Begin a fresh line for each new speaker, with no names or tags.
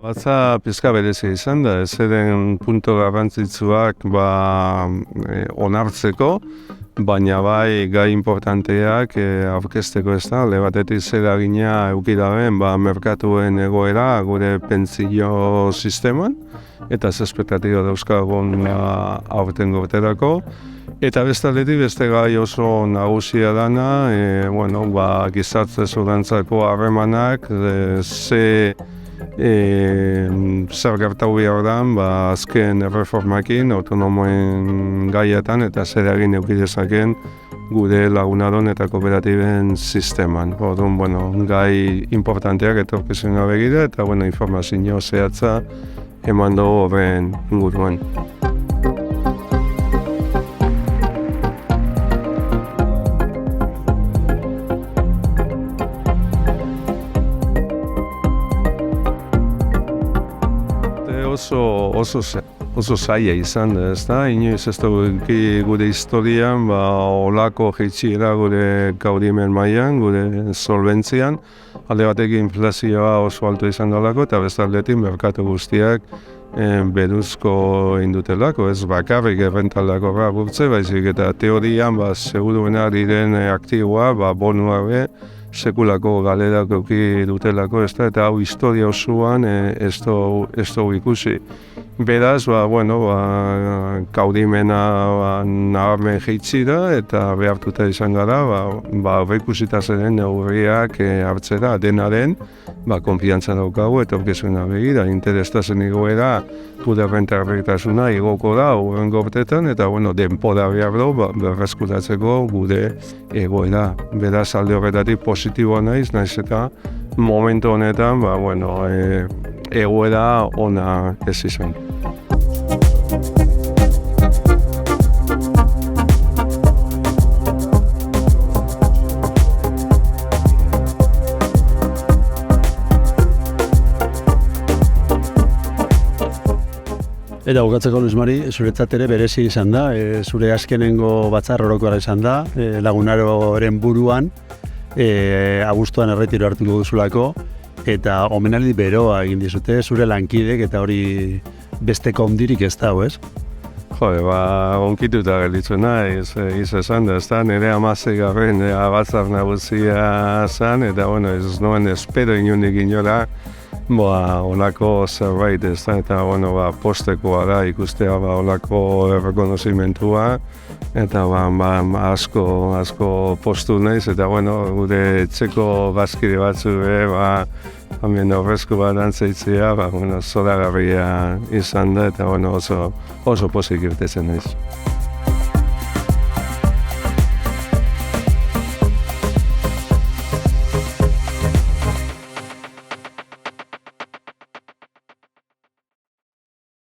Batza pizka berezia izan da, ez eren punto garrantzitsuak onartzeko, baina bai gai importanteak aurkezteko ez da, alde batetik zer eragina eduki daben merkatuen egoera gure pentsio sisteman, eta ez espektatiba dauzkagun aurtengo urterako. Eta bestaldetik beste gai oso nagusia dana, gizarte segurantzako harremanak, zer gertatu behar den, azken erreformakin, autonomoen gaietan eta zer egin eduki dezaken gure lagunaron eta kooperatiben sisteman. Orduan, gai importanteak etorkizuna begira eta informazio zehatza eman dugu horren inguruan. Oso zaila izan da, ez da? Inoiz ez dugu gure historian, olako jaitsiera gure kaudimen mailan, gure solventzian. Alde batekin inflazioa oso alto izan dalako eta bestaldetik merkatu guztiak beruzko indutelako, ez bakarrik errentaldako gurtze, baizik eta teorian seguruena diren aktiboa, bonua be, sekulako galerak eduki dutelako, ez da, eta hau historia osoan ez dugu ikusi. Beraz, kaudimena nabarmen jaitsi da eta behartuta izan gara, ikusita zeren neurriak hartzera denaren, konfiantza daukagu eta aurkezuna begira, interestazen igoera, gure errentarritasuna igoko da hurrengo urteetan eta denpora behar du berreskuratzeko gure egoera. Beraz, alde horretatik positiboa naiz eta momentu honetan egoera ona ez izan.
Eta bukatzeko, Luis Mari, zuretzat ere berezi izan da, zure azkenengo batzar orokorra izan da, Lagunaroren buruan, abuztuan erretiro hartuko duzulako, eta omenaldi beroa egin dizute, zure lankidek eta hori besteko ondirik ez da, ez?
Onkituta gelditzen naiz, esan da, ez da, nire 16. batzar nagusia zen, eta ez nuen espero inundik inora, olako zerbait ez da, eta postekoa da ikustea olako errekonozimentua, eta asko postu naiz, eta gure etxeko bazkide batzu horrezko bat antzaitzea, zoragarria izan da, eta oso pozik irtetzen naiz.